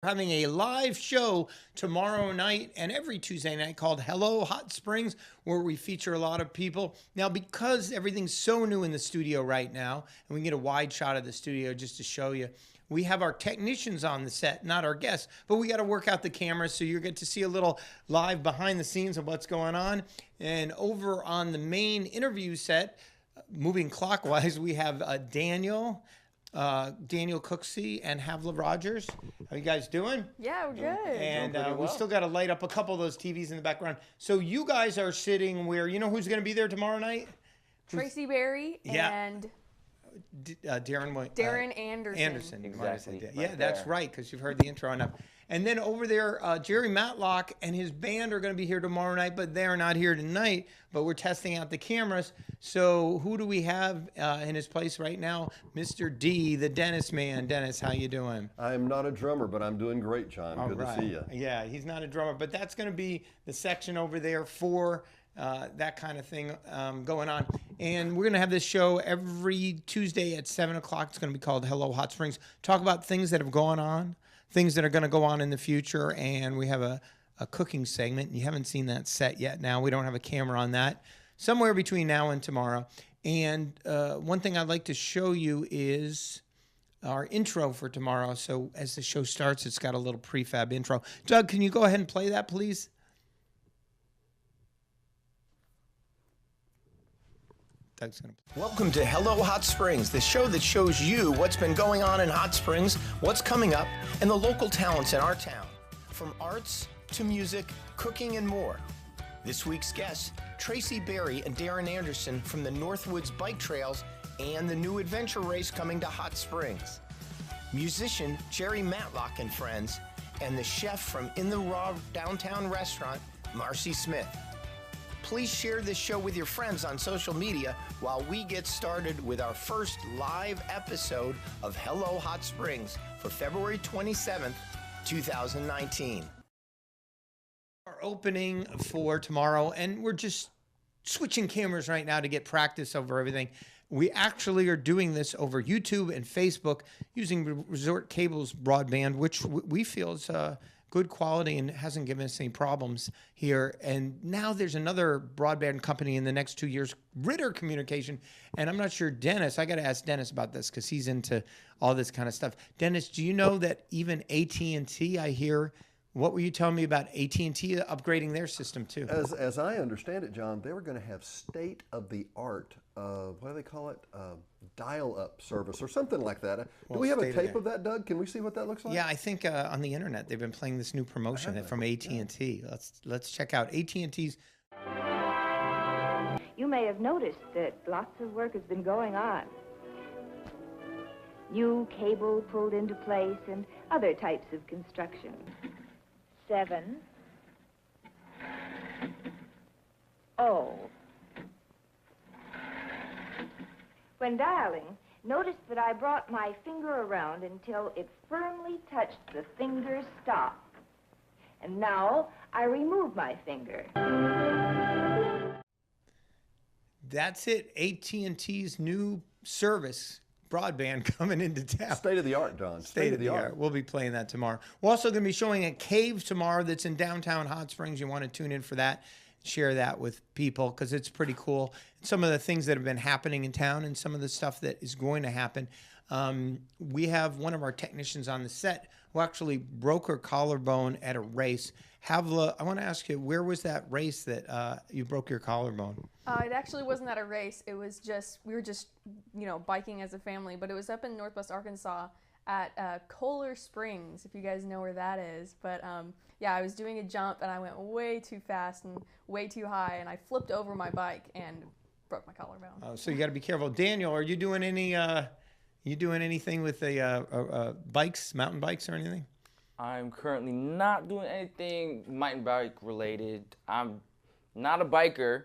Having a live show tomorrow night and every Tuesday night called Hello Hot Springs, where we feature a lot of people. Now, because everything's so new in the studio right now, and we can get a wide shot of the studio just to show you, we have our technicians on the set, not our guests, but we got to work out the cameras so you get to see a little live behind the scenes of what's going on. And over on the main interview set, moving clockwise, we have Daniel Cooksey and Havla Rogers. How you guys doing? Yeah, we're good. And we still got to light up a couple of those TVs in the background. So you guys are sitting where, you know who's going to be there tomorrow night? Tracy Berry Yeah. and Darren Anderson. Anderson. Exactly. Yeah, Right that's there. right, because you've heard the intro enough. And then over there, Jerry Matlock and his band are going to be here tomorrow night, but they're not here tonight. But we're testing out the cameras. So who do we have in his place right now? Mr. D, the Dennis man. Dennis, how you doing? I'm not a drummer, but I'm doing great, John. Good to see you. Yeah, he's not a drummer, but that's going to be the section over there for that kind of thing going on. And we're going to have this show every Tuesday at 7 o'clock. It's going to be called Hello Hot Springs. Talk about things that have gone on, things that are going to go on in the future. And we have a cooking segment. You haven't seen that set yet now. We don't have a camera on that. Somewhere between now and tomorrow. And one thing I'd like to show you is our intro for tomorrow. So as the show starts, it's got a little prefab intro. Doug, can you go ahead and play that, please? Doug's gonna. Welcome to Hello Hot Springs, the show that shows you what's been going on in Hot Springs, what's coming up, and the local talents in our town. From arts to music, cooking, and more. This week's guests, Tracy Berry and Darren Anderson from the Northwoods Bike Trails and the new adventure race coming to Hot Springs. Musician Jerry Matlock and friends, and the chef from In the Raw downtown restaurant, Marcy Smith. Please share this show with your friends on social media while we get started with our first live episode of Hello Hot Springs for February 27th, 2019. Our opening for tomorrow, and we're just switching cameras right now to get practice over everything. We actually are doing this over YouTube and Facebook using Resort Cable's broadband, which we feel is good quality and hasn't given us any problems here. And now there's another broadband company in the next 2 years, Ritter Communication. And I'm not sure, Dennis, I got to ask Dennis about this because he's into all this kind of stuff. Dennis, do you know that even AT&T, I hear, what were you telling me about AT&T upgrading their system too? As I understand it, John, they were going to have state-of-the-art, what do they call it, dial-up service or something like that. Do we have a tape of that, Doug? Can we see what that looks like? Yeah, I think on the internet they've been playing this new promotion from AT&T. Let's check out AT&T's. You may have noticed that lots of work has been going on. New cable pulled into place and other types of construction. 7. Oh. When dialing, notice that I brought my finger around until it firmly touched the finger stop. And now I remove my finger. That's it. AT&T's new service, broadband, coming into town. State-of-the-art, John. State-of-the-art. We'll be playing that tomorrow. We're also going to be showing a cave tomorrow that's in downtown Hot Springs. You want to tune in for that. Share that with people because it's pretty cool. Some of the things that have been happening in town and some of the stuff that is going to happen. We have one of our technicians on the set who actually broke her collarbone at a race. Havla, I want to ask you, where was that race that you broke your collarbone? It actually wasn't at a race. It was just, we were just, biking as a family. But it was up in Northwest Arkansas at Kohler Springs, if you guys know where that is. But yeah, I was doing a jump and I went way too fast and way too high. And I flipped over my bike and broke my collarbone. Oh, so you got to be careful. Daniel, are you doing anything with the bikes, mountain bikes or anything? I'm currently not doing anything mountain bike related. I'm not a biker.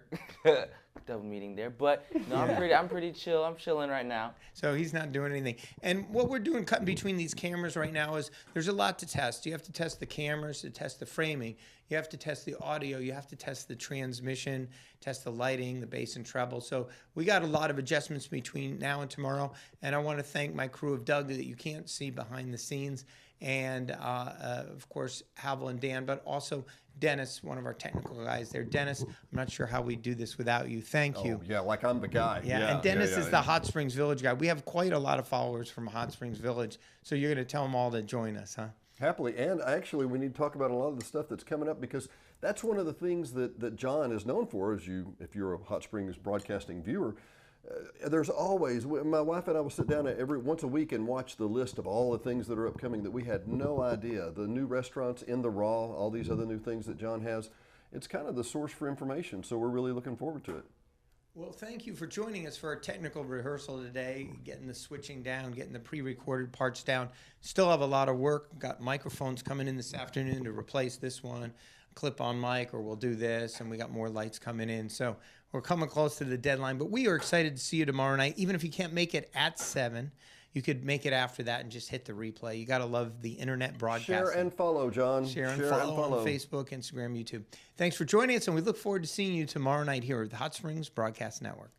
Double meeting there, but no, I'm pretty chill. I'm chilling right now. So he's not doing anything. And what we're doing cutting between these cameras right now is there's a lot to test. You have to test the cameras, to test the framing. You have to test the audio. You have to test the transmission, test the lighting, the bass and treble. So we got a lot of adjustments between now and tomorrow. And I want to thank my crew of Doug that you can't see behind the scenes. and of course Havel and Dan, but also Dennis, one of our technical guys there. Dennis, I'm not sure how we do this without you. Thank you. Yeah, like I'm the guy. Yeah, and Dennis is the Hot Springs Village guy. We have quite a lot of followers from Hot Springs Village, so you're going to tell them all to join us, huh? Happily, and actually we need to talk about a lot of the stuff that's coming up, because that's one of the things that John is known for. If you're a Hot Springs broadcasting viewer, there's always, my wife and I will sit down once a week and watch the list of all the things that are upcoming that we had no idea. The new restaurants in the Raw, all these other new things that John has. It's kind of the source for information, so we're really looking forward to it. Well, thank you for joining us for our technical rehearsal today, getting the switching down, getting the pre-recorded parts down. Still have a lot of work. Got microphones coming in this afternoon to replace this one, clip-on mic, or we'll do this, and we got more lights coming in. So we're coming close to the deadline, but we are excited to see you tomorrow night. Even if you can't make it at 7, you could make it after that and just hit the replay. You got to love the internet broadcasting. Share and follow, John. Share and follow on Facebook, Instagram, YouTube. Thanks for joining us, and we look forward to seeing you tomorrow night here at the Hot Springs Broadcast Network.